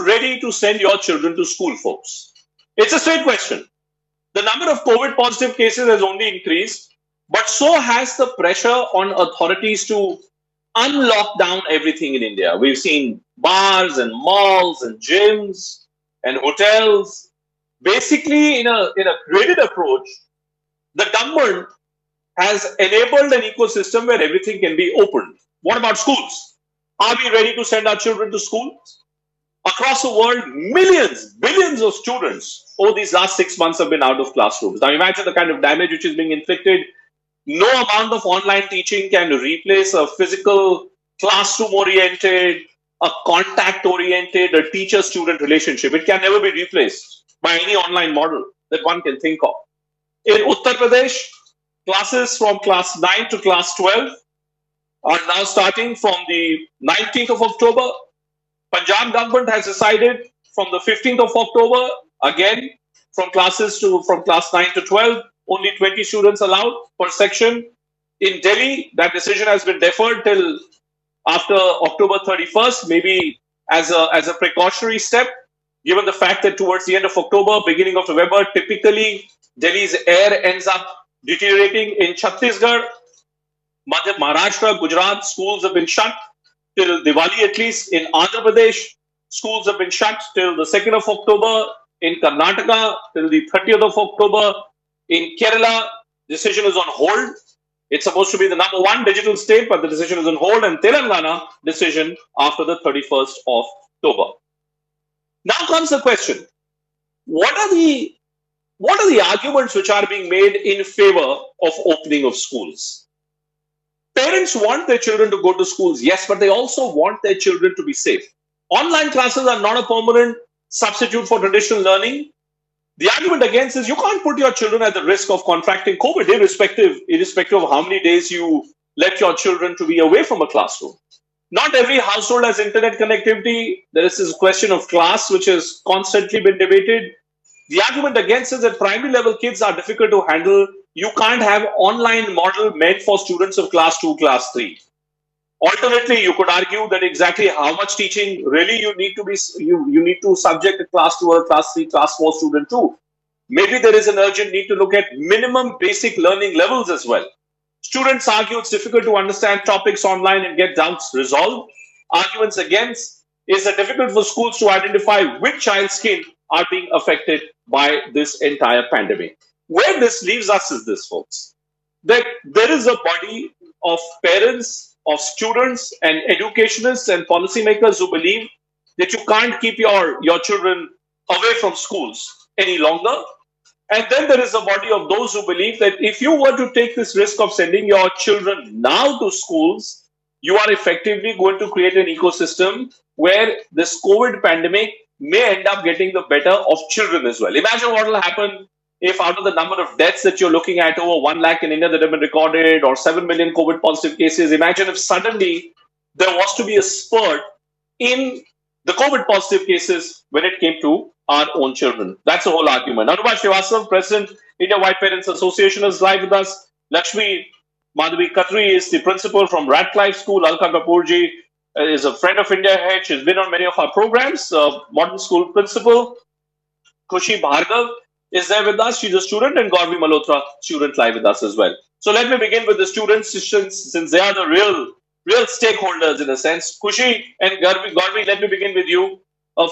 you ready to send your children to school, folks? It's a straight question. The number of COVID positive cases has only increased, but so has the pressure on authorities to unlock down everything in India. We've seen bars and malls and gyms and hotels. Basically, in a graded approach, the government has enabled an ecosystem where everything can be opened. What about schools? Are we ready to send our children to school? Across the world, millions, billions of students over these last 6 months have been out of classrooms. Now imagine the kind of damage which is being inflicted. No amount of online teaching can replace a physical, classroom-oriented, a contact-oriented, a teacher-student relationship. It can never be replaced by any online model that one can think of. In Uttar Pradesh, classes from class 9 to class 12 are now starting from the 19th of October. Punjab government has decided from the 15th of October, again, from class 9 to 12, only 20 students allowed per section. In Delhi, that decision has been deferred till after October 31st, maybe as a precautionary step, given the fact that towards the end of October, beginning of November, typically Delhi's air ends up deteriorating. In Chhattisgarh, Maharashtra, Gujarat, schools have been shut till Diwali at least. In Andhra Pradesh, schools have been shut till the 2nd of October. In Karnataka, till the 30th of October. In Kerala, decision is on hold. It's supposed to be the number one digital state, but the decision is on hold. And Telangana, decision after the 31st of October. Now comes the question. What are the arguments which are being made in favor of opening of schools? Parents want their children to go to schools, yes, but they also want their children to be safe. Online classes are not a permanent substitute for traditional learning. The argument against is you can't put your children at the risk of contracting COVID, irrespective of how many days you let your children to be away from a classroom. Not every household has internet connectivity. There is this question of class, which has constantly been debated. The argument against is that primary level kids are difficult to handle. You can't have online model meant for students of class 2, class 3. Alternately, you could argue that exactly how much teaching really you need to subject a class 2 or a class 3, class 4 student to. Maybe there is an urgent need to look at minimum basic learning levels as well. Students argue it's difficult to understand topics online and get doubts resolved. Arguments against is it difficult for schools to identify which child's skin are being affected by this entire pandemic. Where this leaves us is this, folks, that there is a body of parents, of students and educationists and policymakers who believe that you can't keep your children away from schools any longer. And then there is a body of those who believe that if you were to take this risk of sending your children now to schools, you are effectively going to create an ecosystem where this COVID pandemic may end up getting the better of children as well. Imagine what will happen if out of the number of deaths that you're looking at, over 1 lakh in India that have been recorded, or 7 million COVID positive cases, imagine if suddenly there was to be a spurt in the COVID positive cases when it came to our own children. That's the whole argument. Anubhav Srivastav, President, India White Parents Association, is live with us. Lakshmi Madhavi Khatri is the principal from Radcliffe School. Alka Kapur ji is a friend of India Head. She's been on many of our programs. Modern school principal. Khushi Bhargav is there with us. She's a student, and Gauravi Malhotra, student, live with us as well. So let me begin with the students, since they are the real stakeholders in a sense. Khushi and Gauravi, let me begin with you.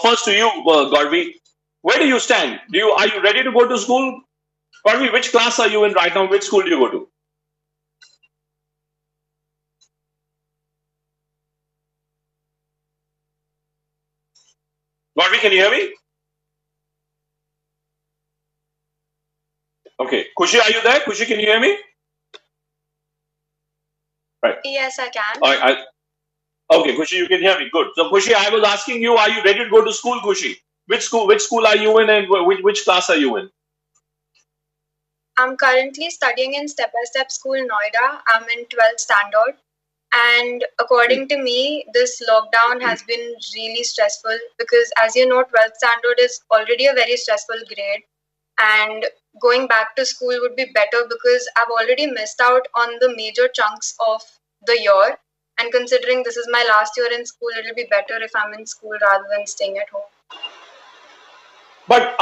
First to you, Gauravi. Where do you stand? Are you ready to go to school? Gauravi, which class are you in right now? Which school do you go to? Gauravi, can you hear me? Okay. Khushi, are you there? Khushi, can you hear me? Right. Yes, I can. All right. Okay, Khushi, you can hear me. Good. So, Khushi, I was asking you, are you ready to go to school, Khushi? Which school are you in, and which class are you in? I'm currently studying in Step-by-Step School, Noida. I'm in 12th standard. And according to me, this lockdown has been really stressful because, as you know, 12th standard is already a very stressful grade. And going back to school would be better because I've already missed out on the major chunks of the year. And considering this is my last year in school, it'll be better if I'm in school rather than staying at home. But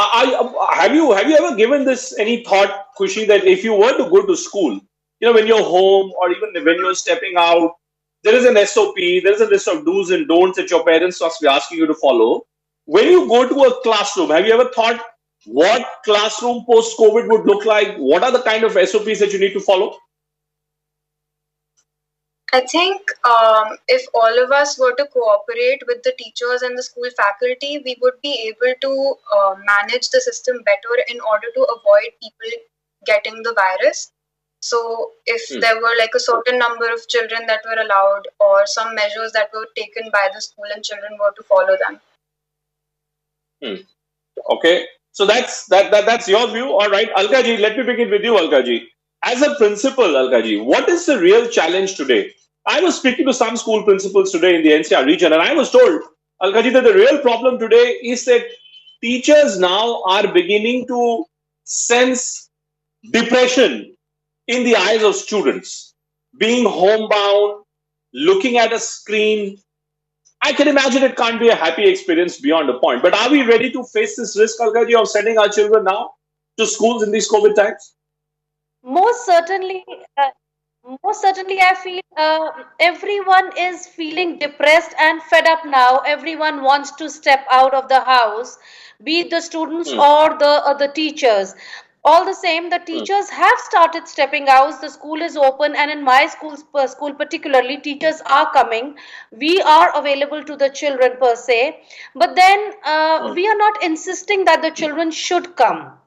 have you ever given this any thought, Kushi, that if you were to go to school, when you're home or even when you're stepping out, there is an SOP, there is a list of do's and don'ts that your parents must be asking you to follow. When you go to a classroom, have you ever thought what classroom post-COVID would look like? What are the kind of SOPs that you need to follow? I think if all of us were to cooperate with the teachers and the school faculty, we would be able to manage the system better in order to avoid people getting the virus. So if there were like a certain number of children that were allowed, or some measures that were taken by the school and children were to follow them. Okay, so that's your view. All right, Alka ji, let me begin with you, Alka ji. As a principal, Alka ji, what is the real challenge today? I was speaking to some school principals today in the NCR region, and I was told, Alka ji, that the real problem today is that teachers now are beginning to sense depression in the eyes of students. Being homebound, looking at a screen, I can imagine it can't be a happy experience beyond a point. But are we ready to face this risk, Alka ji, of sending our children now to schools in these COVID times? Most certainly, I feel everyone is feeling depressed and fed up now. Everyone wants to step out of the house, be it the students or the teachers. All the same, the teachers have started stepping out. The school is open, and in my school particularly, teachers are coming. We are available to the children per se, but then we are not insisting that the children should come.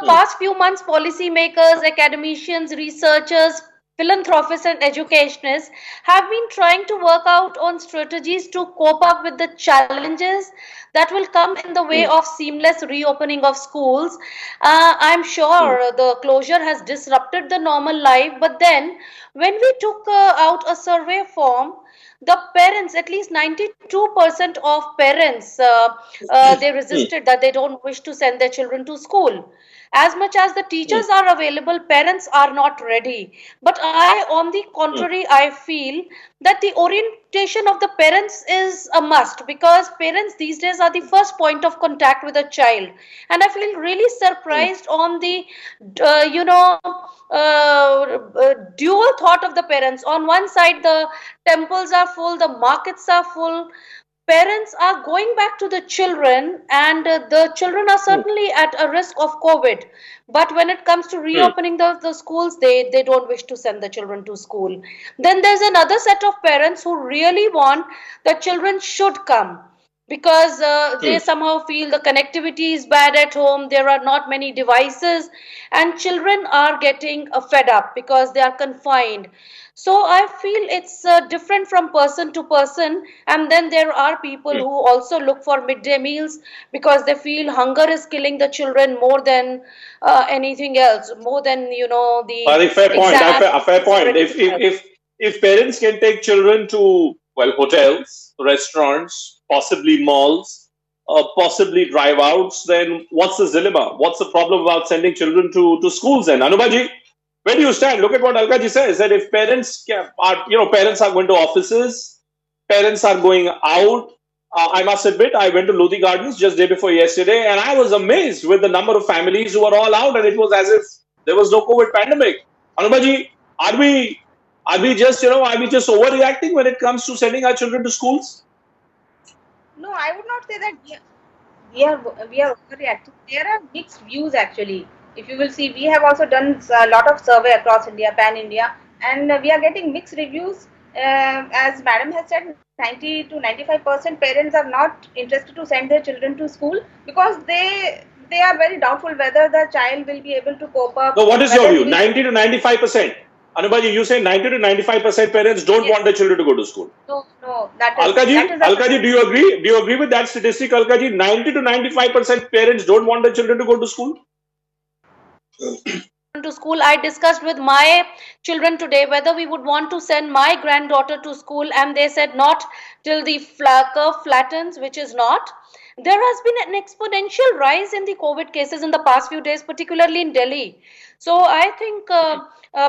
Past few months, policymakers, academicians, researchers, philanthropists and educationists have been trying to work out on strategies to cope up with the challenges that will come in the way of seamless reopening of schools. I'm sure the closure has disrupted the normal life, but then when we took out a survey form, the parents, at least 92% of parents, they resisted that they don't wish to send their children to school. As much as the teachers are available, parents are not ready. But on the contrary, I feel that the orientation of the parents is a must, because parents these days are the first point of contact with a child. And I feel really surprised on the, dual thought of the parents. On one side, the temples are full, the markets are full. Parents are going back to the children, and the children are certainly at a risk of COVID. But when it comes to reopening the schools, they don't wish to send the children to school. Then there's another set of parents who really want the children should come, because they somehow feel the connectivity is bad at home, there are not many devices, and children are getting fed up because they are confined. So I feel it's different from person to person. And then there are people who also look for midday meals, because they feel hunger is killing the children more than anything else, more than the. I think fair point. A fair point. If parents can take children to hotels, restaurants, possibly malls, possibly drive outs, then what's the dilemma? What's the problem about sending children to schools then? Anubaji, where do you stand? Look at what Alka ji says, that if parents parents are going to offices, parents are going out. I must admit, I went to Lodi Gardens just day before yesterday, and I was amazed with the number of families who were all out, and it was as if there was no COVID pandemic. Anubaji, are we just overreacting when it comes to sending our children to schools? No, I would not say that we are overreacting. There are mixed views actually. If you will see, we have also done a lot of survey across India, pan India, and we are getting mixed reviews. As Madam has said, 90 to 95% parents are not interested to send their children to school, because they are very doubtful whether the child will be able to cope up. So what is your view? 90 to 95%. Anubaji, you say 90 to 95% parents don't want their children to go to school. No, that is. Alka ji, do you agree? Do you agree with that statistic, Alka ji? 90 to 95% parents don't want their children to go to school. to school. I discussed with my children today whether we would want to send my granddaughter to school, and they said not till the curve flattens, which is not. There has been an exponential rise in the COVID cases in the past few days, particularly in Delhi. So I think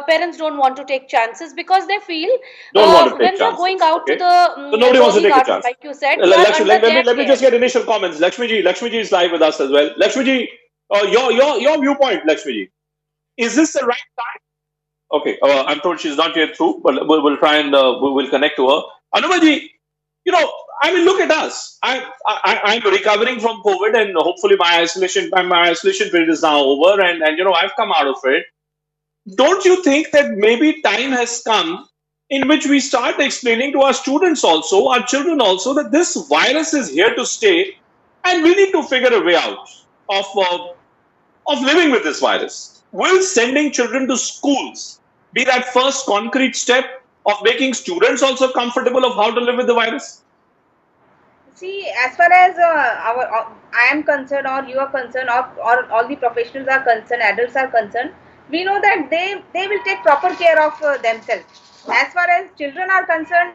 parents don't want to take chances because they feel Don't want to take when they're going chances. out to Okay. the So nobody wants to jogging take a out, chance. like you said, they are Lakshmi, under their let me just care. get initial comments. Lakshmi ji is live with us as well. Lakshmi ji, your viewpoint, Lakshmi ji. Is this the right time? Okay, I'm told she's not yet through, but we'll try and we'll connect to her. Anuma ji, I mean, look at us. I'm recovering from COVID, and hopefully my isolation period is now over, and I've come out of it. Don't you think that maybe time has come in which we start explaining to our students also, our children also, that this virus is here to stay, and we need to figure a way out of living with this virus? Will sending children to schools be that first concrete step of making students also comfortable of how to live with the virus? See, as far as I am concerned, or you are concerned, or all the professionals are concerned, adults are concerned, we know that they will take proper care of themselves. As far as children are concerned,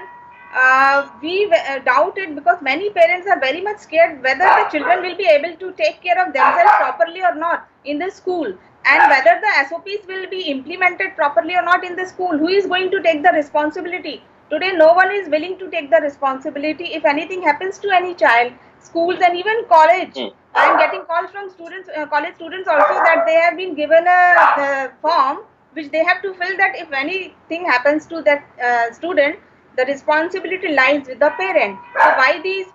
we doubt it, because many parents are very much scared whether the children will be able to take care of themselves properly or not in the school, and whether the SOPs will be implemented properly or not in the school. Who is going to take the responsibility? Today, no one is willing to take the responsibility. If anything happens to any child, schools and even college, I am getting calls from students, college students also, that they have been given a form which they have to fill, that if anything happens to that student, the responsibility lies with the parent. So why these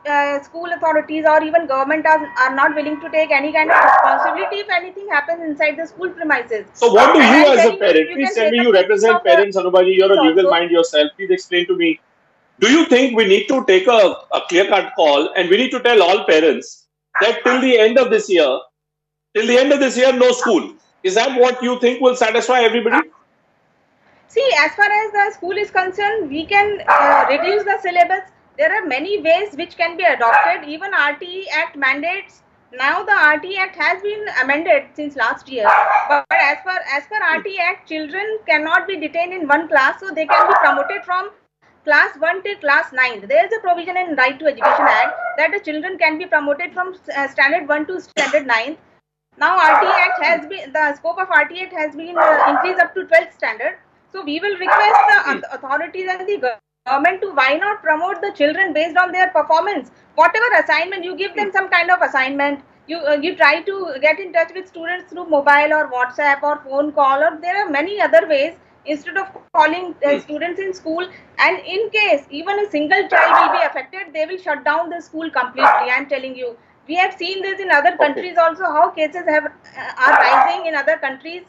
school authorities or even government are not willing to take any kind of responsibility if anything happens inside the school premises? So what do And you I'm as a telling parent, you please can tell take me, a you represent parents, Anubaji, you're a legal also. mind yourself, please explain to me, do you think we need to take a clear-cut call and we need to tell all parents that till the end of this year, no school? Is that what you think will satisfy everybody? See, as far as the school is concerned, we can reduce the syllabus. There are many ways which can be adopted. Even RTE Act mandates. Now the RTE Act has been amended since last year. But as per RTE Act, children cannot be detained in one class, so they can be promoted from class 1 till class 9. There is a provision in Right to Education Act that the children can be promoted from standard 1 to standard 9. Now RTE Act has been, the scope of RTE Act has been increased up to 12th standard. So we will request the authorities and the government to why not promote the children based on their performance. Whatever assignment you give them, some kind of assignment. You try to get in touch with students through mobile or WhatsApp or phone call, or there are many other ways instead of calling students in school. And in case even a single child will be affected, they will shut down the school completely. I am telling you. We have seen this in other countries also, how cases are rising in other countries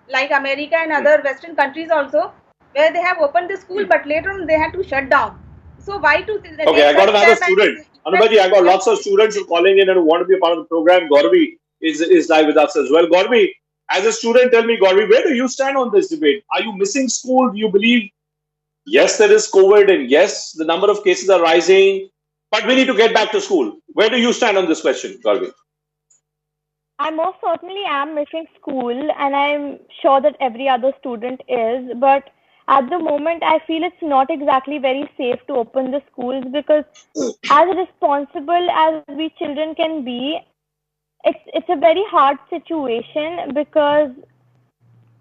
like America and other Western countries also, where they have opened the school, but later on they had to shut down. So why to Okay, I got another student. Anubaji, I got lots of students who are calling in and who want to be a part of the program. Gauravi is live with us as well. Gauravi, as a student, tell me, Gauravi, where do you stand on this debate? Are you missing school? Do you believe, yes, there is COVID, and yes, the number of cases are rising, but we need to get back to school? Where do you stand on this question, Gauravi? I most certainly am missing school, and I'm sure that every other student is. But at the moment, I feel it's not exactly very safe to open the schools, because as responsible as we children can be, it's a very hard situation, because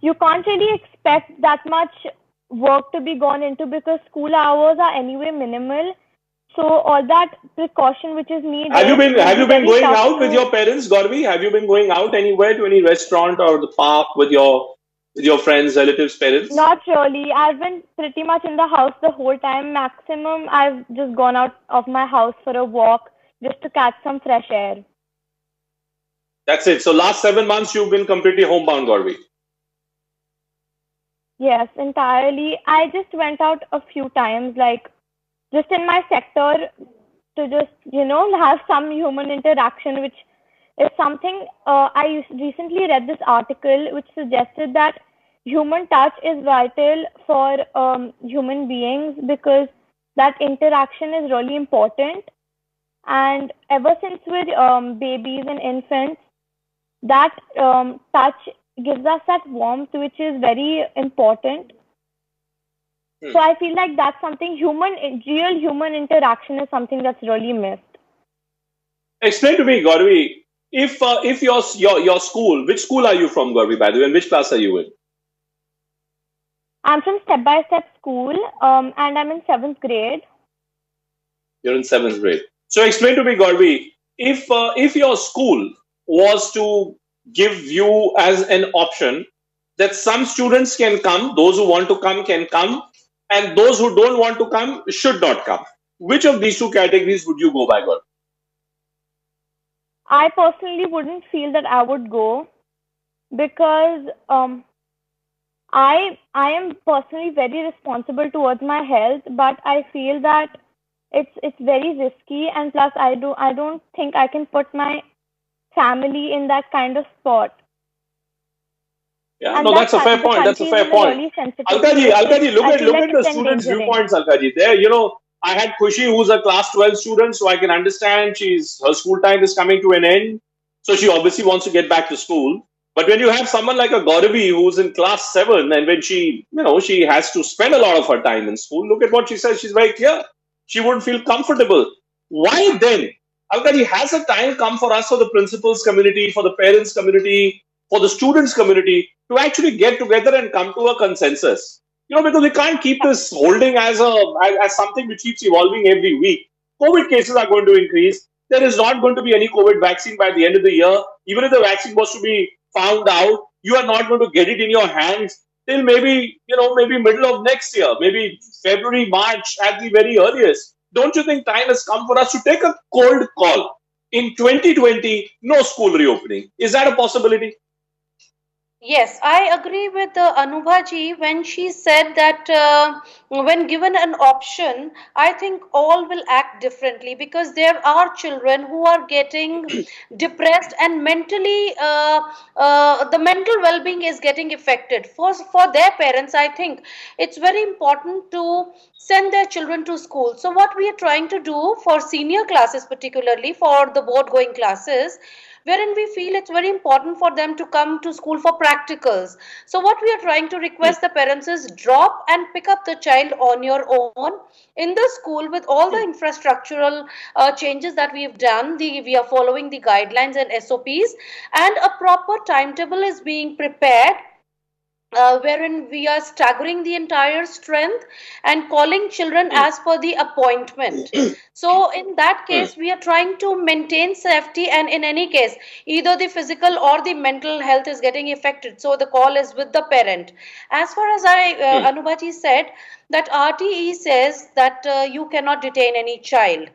you can't really expect that much work to be gone into, because school hours are anyway minimal. So all that precaution which is needed. Have you been very going tough out with your parents, Gauravi? Have you been going out anywhere to any restaurant or the park with your friends, relatives, parents? Not really. I've been pretty much in the house the whole time. Maximum, I've just gone out of my house for a walk just to catch some fresh air. That's it. So last 7 months you've been completely homebound, Gauravi. Yes, entirely. I just went out a few times, like just in my sector, to just, have some human interaction, which is something I recently read this article which suggested that human touch is vital for human beings, because that interaction is really important. And ever since with babies and infants, that touch gives us that warmth, which is very important. Hmm. So I feel like that's something real human interaction is something that's really missed. Explain to me, Gauravi, if your school, which school are you from, Gauravi, by the way, and which class are you in? I'm from Step by Step School, and I'm in 7th grade. You're in 7th grade. So explain to me, Gauravi, if your school was to give you as an option that some students can come, those who want to come can come, and those who don't want to come should not come. Which of these two categories would you go by, Gauravi? I personally wouldn't feel that I would go because I am personally very responsible towards my health, but I feel that it's very risky, and plus I don't think I can put my family in that kind of spot. Yeah, And no, that's a fair the point. That's a country is fair in a point. really sensitive Alkaji, place. look I at feel like the it's students' endangering. viewpoints, Alkaji. There, I had Khushi, who's a class 12 student, so I can understand her school time is coming to an end, so she obviously wants to get back to school. But when you have someone like a Gauravi who's in class 7, and when she has to spend a lot of her time in school, look at what she says. She's very clear. She wouldn't feel comfortable. Why then? Alkaji, has a time come for us, for the principals community, for the parents community, for the students community, to actually get together and come to a consensus? Because we can't keep this holding as something which keeps evolving every week. COVID cases are going to increase. There is not going to be any COVID vaccine by the end of the year. Even if the vaccine was to be found out, you are not going to get it in your hands till maybe middle of next year, maybe February, March at the very earliest. Don't you think time has come for us to take a cold call? In 2020, no school reopening. Is that a possibility? Yes, I agree with Anubhaji when she said that when given an option, I think all will act differently because there are children who are getting depressed and mentally, the mental well-being is getting affected. For their parents, I think it's very important to send their children to school. So what we are trying to do for senior classes, particularly for the board going classes, wherein we feel it's very important for them to come to school for practicals. So what we are trying to request the parents is drop and pick up the child on your own in the school with all the infrastructural changes that we've done. We are following the guidelines and SOPs, and a proper timetable is being prepared, wherein we are staggering the entire strength and calling children as per the appointment. So in that case, we are trying to maintain safety, and in any case, either the physical or the mental health is getting affected. So the call is with the parent. As far as Anubhaji said, that RTE says that you cannot detain any child.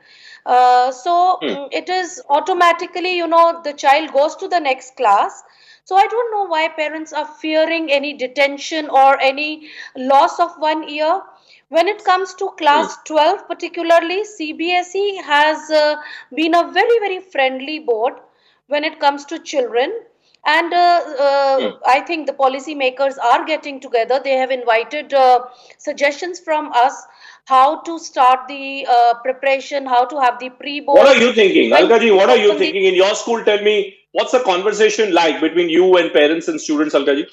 It is automatically, the child goes to the next class. So I don't know why parents are fearing any detention or any loss of 1 year. When it comes to class 12, particularly, CBSE has been a very, very friendly board when it comes to children. And I think the policy makers are getting together. They have invited suggestions from us how to start the preparation, how to have the pre-board. What are you thinking? When Alkaji, what are you open the thinking? In your school, tell me, what's the conversation like between you and parents and students, Alkaji?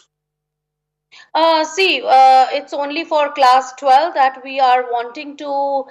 It's only for class 12 that we are wanting to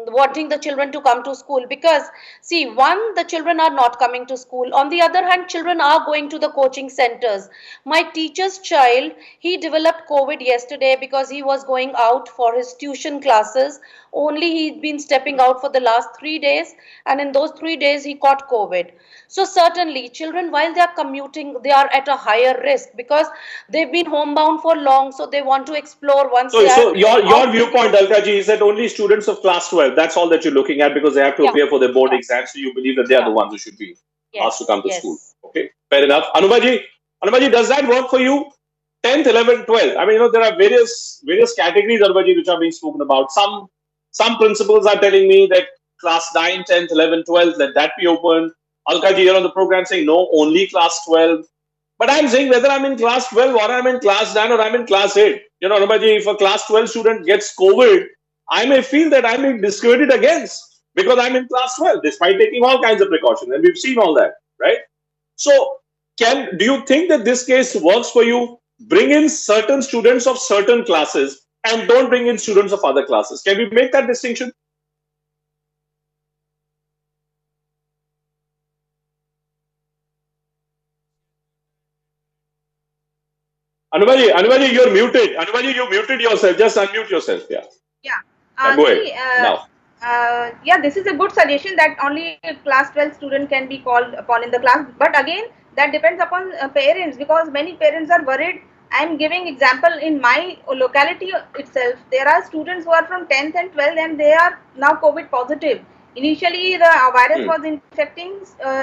wanting the children to come to school, because see, one, the children are not coming to school. On the other hand, children are going to the coaching centers. My teacher's child, he developed COVID yesterday because he was going out for his tuition classes. Only he'd been stepping out for the last 3 days, and in those 3 days he caught COVID. So certainly children, while they are commuting, they are at a higher risk because they've been homebound for long, so they want to explore once So, they are so your out. viewpoint, Alkaji, is that only students of class 12, that's all that you're looking at, because they have to Yeah. appear for their board Yeah. exams, so you believe that they are the Yeah. ones who should be asked to come to Yes. school. Okay, fair enough. Anubaji, does that work for you? 10th, 11th, 12th. I mean, there are various categories, Anubaji, which are being spoken about. Some principals are telling me that class 9, 10th, 11th, 12th, let that be open. Alkaji, you're on the program saying no, only class 12. But I'm saying whether I'm in class 12 or I'm in class 9 or I'm in class 8. Anubaji, if a class 12 student gets COVID, I may feel that I'm being discriminated against because I'm in class 12, despite taking all kinds of precautions. And we've seen all that, right? So Do you think that this case works for you? Bring in certain students of certain classes and don't bring in students of other classes. Can we make that distinction? Anuvaji, you're muted. Anuvaji, you muted yourself. Just unmute yourself. Yeah. Yeah. Go ahead. Now. Yeah, this is a good suggestion that only class 12 student can be called upon in the class. But again, that depends upon parents, because many parents are worried. I'm giving example in my locality itself. There are students who are from 10th and 12th and they are now COVID positive. Initially, the virus was infecting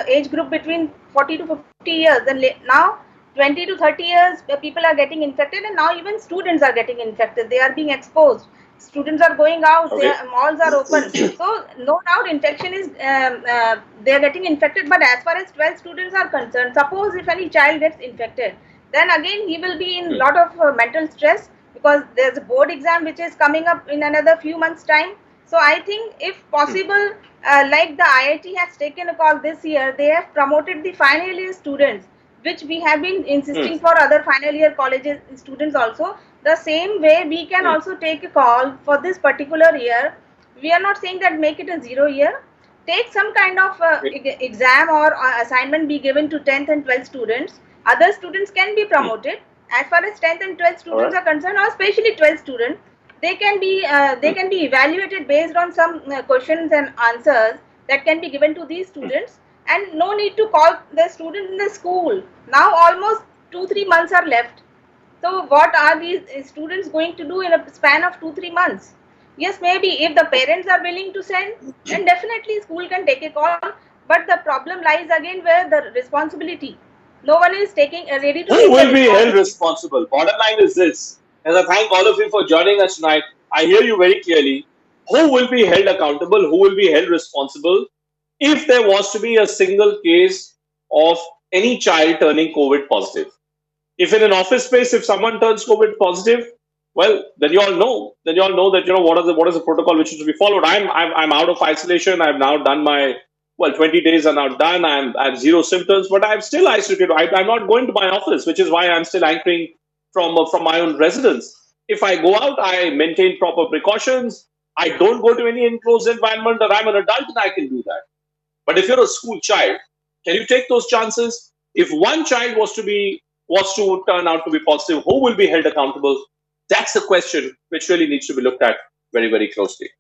age group between 40 to 50 years, and now 20 to 30 years people are getting infected, and now even students are getting infected. They are being exposed. Students are going out, Okay. malls are open. So no doubt infection is, they are getting infected. But as far as 12 students are concerned, suppose if any child gets infected, then again he will be in lot of mental stress, because there's a board exam which is coming up in another few months time. So I think if possible, like the IIT has taken a call this year, they have promoted the final year students, which we have been insisting for other final year colleges students also. The same way we can also take a call for this particular year. We are not saying that make it a 0 year. Take some kind of exam or assignment be given to 10th and 12th students. Other students can be promoted. As far as 10th and 12th students are concerned, or especially 12th students, they can be evaluated based on some questions and answers that can be given to these students, and no need to call the student in the school. Now almost 2-3 months are left. So what are these students going to do in a span of 2-3 months? Yes, maybe if the parents are willing to send, then definitely school can take a call. But the problem lies again where the responsibility. No one is taking ready to. Who will be held responsible? Bottom line is this, and I thank all of you for joining us tonight. I hear you very clearly. Who will be held accountable? Who will be held responsible if there was to be a single case of any child turning COVID positive? If in an office space, if someone turns COVID positive, well, then you all know. Then you all know that what is the protocol which is to be followed. I'm out of isolation. I've now done my 20 days are now done. I have zero symptoms, but I'm still isolated. I'm not going to my office, which is why I'm still anchoring from my own residence. If I go out, I maintain proper precautions. I don't go to any enclosed environment, or I'm an adult and I can do that. But if you're a school child, can you take those chances? If one child was to turn out to be positive, who will be held accountable? That's the question which really needs to be looked at very, very closely.